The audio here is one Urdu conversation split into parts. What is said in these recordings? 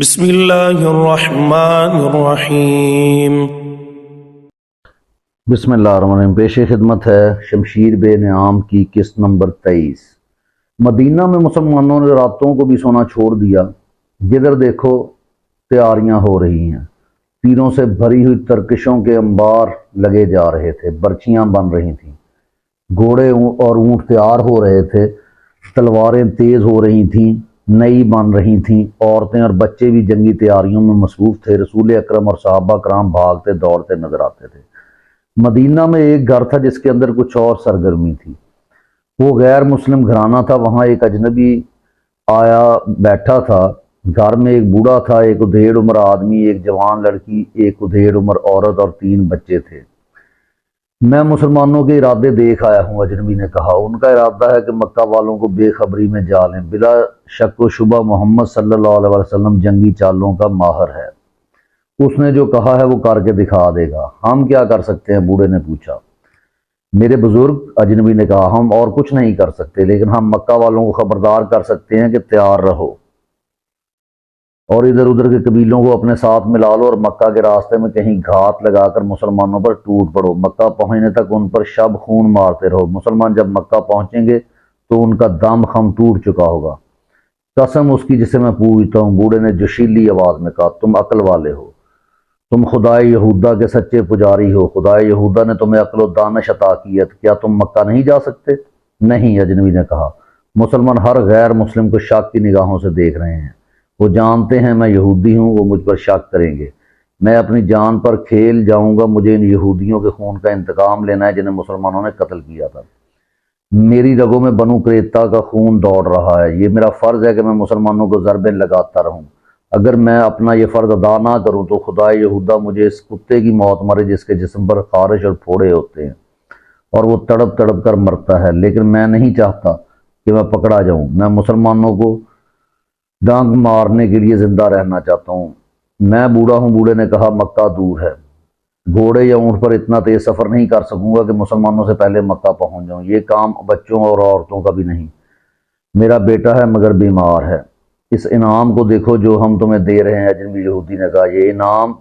بسم اللہ الرحمن الرحیم۔ بسم اللہ الرحمن الرحیم۔ پیش خدمت ہے شمشیر بے نعام کی قسط نمبر 23۔ مدینہ میں مسلمانوں نے راتوں کو بھی سونا چھوڑ دیا۔ جدھر دیکھو تیاریاں ہو رہی ہیں، تیروں سے بھری ہوئی ترکشوں کے انبار لگے جا رہے تھے، برچیاں بن رہی تھیں، گھوڑے اور اونٹ تیار ہو رہے تھے، تلواریں تیز ہو رہی تھیں، نئی بن رہی تھیں، عورتیں اور بچے بھی جنگی تیاریوں میں مصروف تھے۔ رسول اکرم اور صحابہ کرام بھاگتے دوڑتے نظر آتے تھے۔ مدینہ میں ایک گھر تھا جس کے اندر کچھ اور سرگرمی تھی۔ وہ غیر مسلم گھرانہ تھا۔ وہاں ایک اجنبی آیا بیٹھا تھا۔ گھر میں ایک بوڑھا تھا، ایک ادھیڑ عمر آدمی، ایک جوان لڑکی، ایک ادھیڑ عمر عورت اور 3 بچے تھے۔ میں مسلمانوں کے ارادے دیکھ آیا ہوں، اجنبی نے کہا۔ ان کا ارادہ ہے کہ مکہ والوں کو بے خبری میں جا لیں۔ بلا شک و شبہ محمد صلی اللہ علیہ وسلم جنگی چالوں کا ماہر ہے۔ اس نے جو کہا ہے وہ کر کے دکھا دے گا۔ ہم کیا کر سکتے ہیں؟ بوڑھے نے پوچھا۔ میرے بزرگ، اجنبی نے کہا، ہم اور کچھ نہیں کر سکتے، لیکن ہم مکہ والوں کو خبردار کر سکتے ہیں کہ تیار رہو اور ادھر ادھر کے قبیلوں کو اپنے ساتھ ملا لو اور مکہ کے راستے میں کہیں گھات لگا کر مسلمانوں پر ٹوٹ پڑو۔ مکہ پہنچنے تک ان پر شب خون مارتے رہو۔ مسلمان جب مکہ پہنچیں گے تو ان کا دم خم ٹوٹ چکا ہوگا۔ قسم اس کی جسے میں پوجتا ہوں، بوڑھے نے جوشیلی آواز میں کہا، تم عقل والے ہو، تم خدائے یہودہ کے سچے پجاری ہو۔ خدائے یہودہ نے تمہیں عقل و دانش عطا کی ہے، کیا تم مکہ نہیں جا سکتے؟ نہیں، اجنبی نے کہا۔ مسلمان ہر غیر مسلم کو شک کی نگاہوں سے دیکھ رہے ہیں۔ وہ جانتے ہیں میں یہودی ہوں، وہ مجھ پر شک کریں گے۔ میں اپنی جان پر کھیل جاؤں گا۔ مجھے ان یہودیوں کے خون کا انتقام لینا ہے جنہیں مسلمانوں نے قتل کیا تھا۔ میری رگوں میں بنو قریظہ کا خون دوڑ رہا ہے۔ یہ میرا فرض ہے کہ میں مسلمانوں کو ضربیں لگاتا رہوں۔ اگر میں اپنا یہ فرض ادا نہ کروں تو خدائے یہودہ مجھے اس کتے کی موت مرے جس کے جسم پر خارش اور پھوڑے ہوتے ہیں اور وہ تڑپ تڑپ کر مرتا ہے۔ لیکن میں نہیں چاہتا کہ میں پکڑا جاؤں۔ میں مسلمانوں کو ڈانگ مارنے کے لیے زندہ رہنا چاہتا ہوں۔ میں بوڑھا ہوں، بوڑھے نے کہا، مکہ دور ہے۔ گھوڑے یا اونٹ پر اتنا تیز سفر نہیں کر سکوں گا کہ مسلمانوں سے پہلے مکہ پہنچ جاؤں۔ یہ کام بچوں اور عورتوں کا بھی نہیں۔ میرا بیٹا ہے مگر بیمار ہے۔ اس انعام کو دیکھو جو ہم تمہیں دے رہے ہیں۔ اجنبی یہودی نے کہا، یہ انعام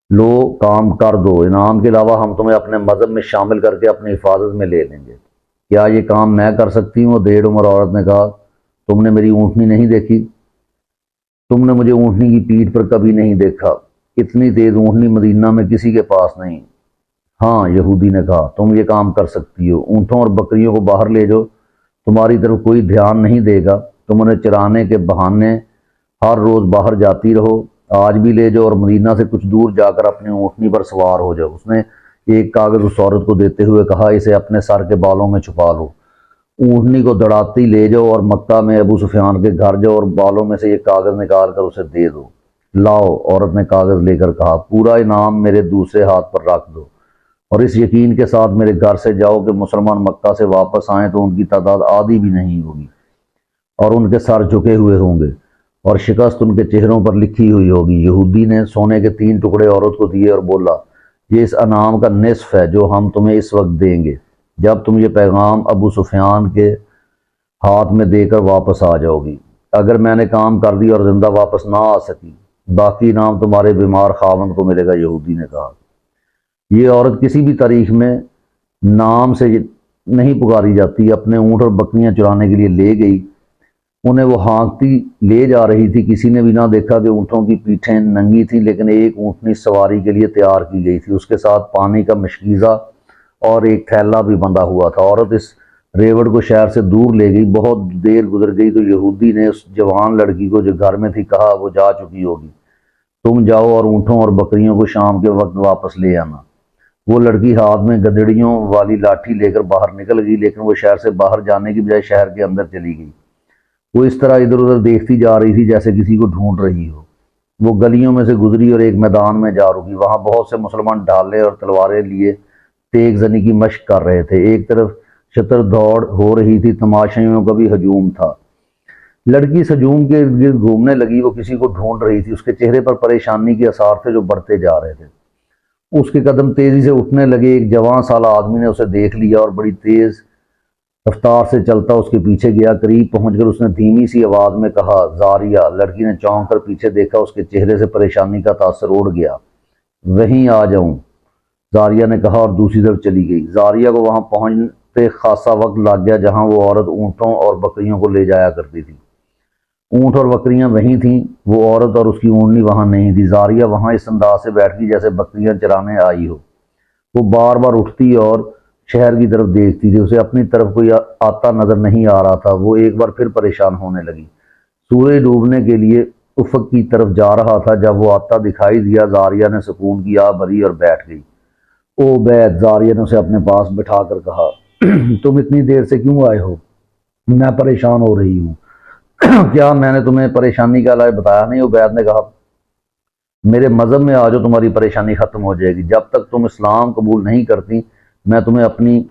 لو، کام کر دو۔ انعام کے علاوہ ہم تمہیں اپنے مذہب میں شامل کر کے اپنی حفاظت میں لے لیں گے۔ کیا یہ کام میں کر سکتی ہوں؟ ادھیڑ عمر عورت نے کہا، تم نے میری اونٹنی نہیں دیکھی؟ تم نے مجھے اونٹنی کی پیٹھ پر کبھی نہیں دیکھا۔ اتنی تیز اونٹنی مدینہ میں کسی کے پاس نہیں۔ ہاں، یہودی نے کہا، تم یہ کام کر سکتی ہو۔ اونٹوں اور بکریوں کو باہر لے جاؤ، تمہاری طرف کوئی دھیان نہیں دے گا۔ تم انہیں چرانے کے بہانے ہر روز باہر جاتی رہو۔ آج بھی لے جاؤ اور مدینہ سے کچھ دور جا کر اپنی اونٹنی پر سوار ہو جاؤ۔ اس نے ایک کاغذ اس عورت کو دیتے ہوئے کہا، اسے اپنے سر کے بالوں میں چھپا لو۔ اونٹنی کو دوڑاتی لے جاؤ اور مکہ میں ابو سفیان کے گھر جاؤ اور بالوں میں سے یہ کاغذ نکال کر اسے دے دو۔ لاؤ، عورت نے کاغذ لے کر کہا، پورا انعام میرے دوسرے ہاتھ پر رکھ دو اور اس یقین کے ساتھ میرے گھر سے جاؤ کہ مسلمان مکہ سے واپس آئیں تو ان کی تعداد آدھی بھی نہیں ہوگی اور ان کے سر جھکے ہوئے ہوں گے اور شکست ان کے چہروں پر لکھی ہوئی ہوگی۔ یہودی نے سونے کے 3 ٹکڑے عورت کو دیے اور بولا، یہ اس انعام کا نصف ہے جو ہم تمہیں اس وقت دیں گے جب تم یہ پیغام ابو سفیان کے ہاتھ میں دے کر واپس آ جاؤ گی۔ اگر میں نے کام کر دیا اور زندہ واپس نہ آ سکی، باقی انعام تمہارے بیمار خاوند کو ملے گا۔ یہودی نے کہا، یہ عورت کسی بھی تاریخ میں نام سے نہیں پکاری جاتی۔ اپنے اونٹ اور بکریاں چرانے کے لیے لے گئی، انہیں وہ ہانکتی لے جا رہی تھی۔ کسی نے بھی نہ دیکھا کہ اونٹوں کی پیٹھیں ننگی تھیں، لیکن ایک اونٹنی سواری کے لیے تیار کی گئی تھی۔ اس کے ساتھ پانی کا مشکیزہ اور ایک تھیلا بھی بندھا ہوا تھا۔ عورت اس ریوڑ کو شہر سے دور لے گئی۔ بہت دیر گزر گئی تو یہودی نے اس جوان لڑکی کو جو گھر میں تھی کہا، وہ جا چکی ہوگی، تم جاؤ اور اونٹوں اور بکریوں کو شام کے وقت واپس لے آنا۔ وہ لڑکی ہاتھ میں گدڑیوں والی لاٹھی لے کر باہر نکل گئی، لیکن وہ شہر سے باہر جانے کی بجائے شہر کے اندر چلی گئی۔ وہ اس طرح ادھر ادھر دیکھتی جا رہی تھی جیسے کسی کو ڈھونڈ رہی ہو۔ وہ گلیوں میں سے گزری اور ایک میدان میں جا رکی۔ وہاں بہت سے مسلمان ڈھالے اور تلواریں لیے تیغ زنی کی مشق کر رہے تھے۔ ایک طرف شتر دوڑ ہو رہی تھی، تماشائیوں کا بھی ہجوم تھا۔ لڑکی اس ہجوم کے ارد گرد گھومنے لگی۔ وہ کسی کو ڈھونڈ رہی تھی۔ اس کے چہرے پر پریشانی کے آثار تھے جو بڑھتے جا رہے تھے۔ اس کے قدم تیزی سے اٹھنے لگے۔ ایک جوان سالہ آدمی نے اسے دیکھ لیا اور بڑی تیز رفتار سے چلتا اس کے پیچھے گیا، قریب پہنچ کر اس نے دھیمی سی آواز میں کہا، زاریہ۔ لڑکی نے چونک کر پیچھے دیکھا، اس کے چہرے سے پریشانی کا تاثر اڑ گیا۔ وہیں آ جاؤں، زاریہ نے کہا اور دوسری طرف چلی گئی۔ زاریہ کو وہاں پہنچتے خاصا وقت لگ گیا جہاں وہ عورت اونٹوں اور بکریوں کو لے جایا کرتی تھی۔ اونٹ اور بکریاں وہیں تھیں، وہ عورت اور اس کی اونٹنی وہاں نہیں تھی۔ زاریہ وہاں اس انداز سے بیٹھ گئی جیسے بکریاں چرانے آئی ہو۔ وہ بار بار اٹھتی اور شہر کی طرف دیکھتی تھی، اسے اپنی طرف کوئی آتا نظر نہیں آ رہا تھا۔ وہ ایک بار پھر پریشان ہونے لگی۔ سورج ڈوبنے کے لیے افق کی طرف جا رہا تھا، جب وہ آتا دکھائی دیا زاریہ نے سکون کی آہ بھری اور بیٹھ گئی۔ او عبید، زاریہ نے اسے اپنے پاس بٹھا کر کہا، تم اتنی دیر سے کیوں آئے ہو؟ میں پریشان ہو رہی ہوں۔ کیا میں نے تمہیں پریشانی کا علاج بتایا نہیں؟ عبید نے کہا، میرے مذہب میں آ جاؤ، تمہاری پریشانی ختم ہو جائے گی۔ جب تک تم اسلام قبول نہیں کرتی میں تمہیں اپنی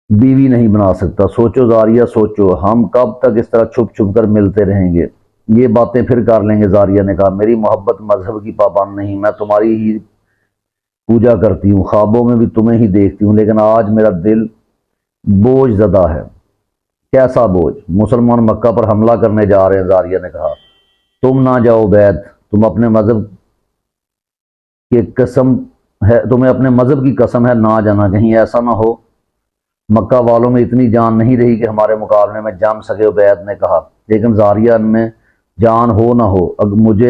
بیوی نہیں بنا سکتا۔ سوچو زاریہ، سوچو، ہم کب تک اس طرح چھپ چھپ کر ملتے رہیں گے؟ یہ باتیں پھر کر لیں گے، زاریہ نے کہا۔ میری محبت مذہب کی پابند نہیں، میں تمہاری ہی پوجا کرتی ہوں، خوابوں میں بھی تمہیں ہی دیکھتی ہوں، لیکن آج میرا دل بوجھ زدہ ہے۔ کیسا بوجھ؟ مسلمان مکہ پر حملہ کرنے جا رہے ہیں، زاریہ نے کہا۔ تم نہ جاؤ عبید، تمہیں اپنے مذہب کی قسم ہے نہ جانا، کہیں ایسا نہ ہو مکہ والوں میں اتنی جان نہیں رہی کہ ہمارے مقابلے میں جم سکے، عبید نے کہا۔ لیکن زاریہ، ان میں جان ہو نہ ہو،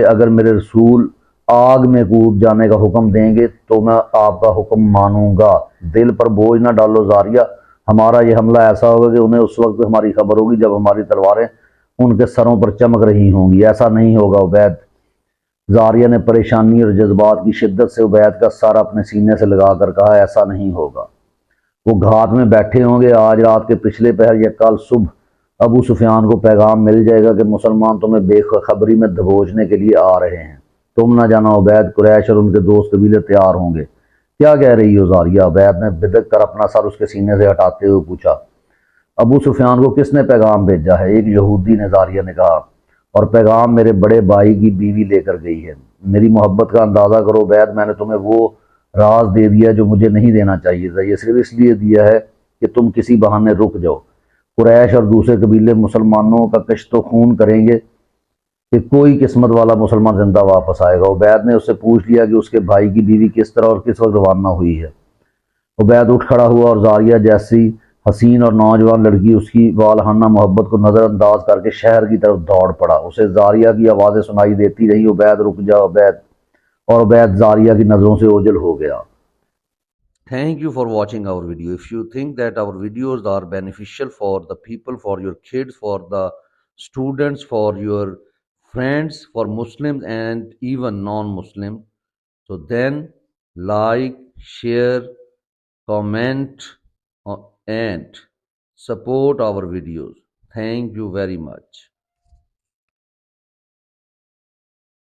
اگر میرے رسول آگ میں کود جانے کا حکم دیں گے تو میں آپ کا حکم مانوں گا۔ دل پر بوجھ نہ ڈالو زاریہ، ہمارا یہ حملہ ایسا ہوگا کہ انہیں اس وقت ہماری خبر ہوگی جب ہماری تلواریں ان کے سروں پر چمک رہی ہوں گی۔ ایسا نہیں ہوگا عبید۔ زاریہ نے پریشانی اور جذبات کی شدت سے عبید کا سر اپنے سینے سے لگا کر کہا، ایسا نہیں ہوگا۔ وہ گھات میں بیٹھے ہوں گے، آج رات کے پچھلے پہر یا کل صبح ابو سفیان کو پیغام مل جائے گا کہ مسلمان تمہیں بے خبری میں دبوچنے کے لیے آ رہے ہیں۔ تم نہ جانا عبید، قریش اور ان کے دوست قبیلے تیار ہوں گے۔ کیا کہہ رہی ہو زاریہ؟ عبید نے بدک کر اپنا سر اس کے سینے سے ہٹاتے ہوئے پوچھا۔ ابو سفیان کو کس نے پیغام بھیجا ہے؟ ایک یہودی نے، زاریہ نے کہا، اور پیغام میرے بڑے بھائی کی بیوی لے کر گئی ہے۔ میری محبت کا اندازہ کرو عبید، میں نے تمہیں وہ راز دے دیا جو مجھے نہیں دینا چاہیے تھا، یہ صرف اس لیے دیا ہے کہ تم کسی بہانے رک جاؤ۔ قریش اور دوسرے قبیلے مسلمانوں کا کشت و خون کریں گے کہ کوئی قسمت والا مسلمان زندہ واپس آئے گا۔ عبید نے اس سے پوچھ لیا کہ اس کے بھائی کی بیوی کس طرح اور کس وقت روانہ ہوئی ہے۔ عبید اٹھ کھڑا ہوا اور زاریہ جیسی حسین اور نوجوان لڑکی اس کی والہانہ محبت کو نظر انداز کر کے شہر کی طرف دوڑ پڑا۔ اسے زاریہ کی آوازیں سنائی دیتی رہی، عبید رک جا عبید، اور عبید زاریہ کی نظروں سے اوجھل ہو گیا۔ Thank you for watching our video. If you think that our videos are beneficial for the people, for your kids, for the students, for your friends, for Muslims and even non-Muslim, so then like, share, comment and support our videos. Thank you very much.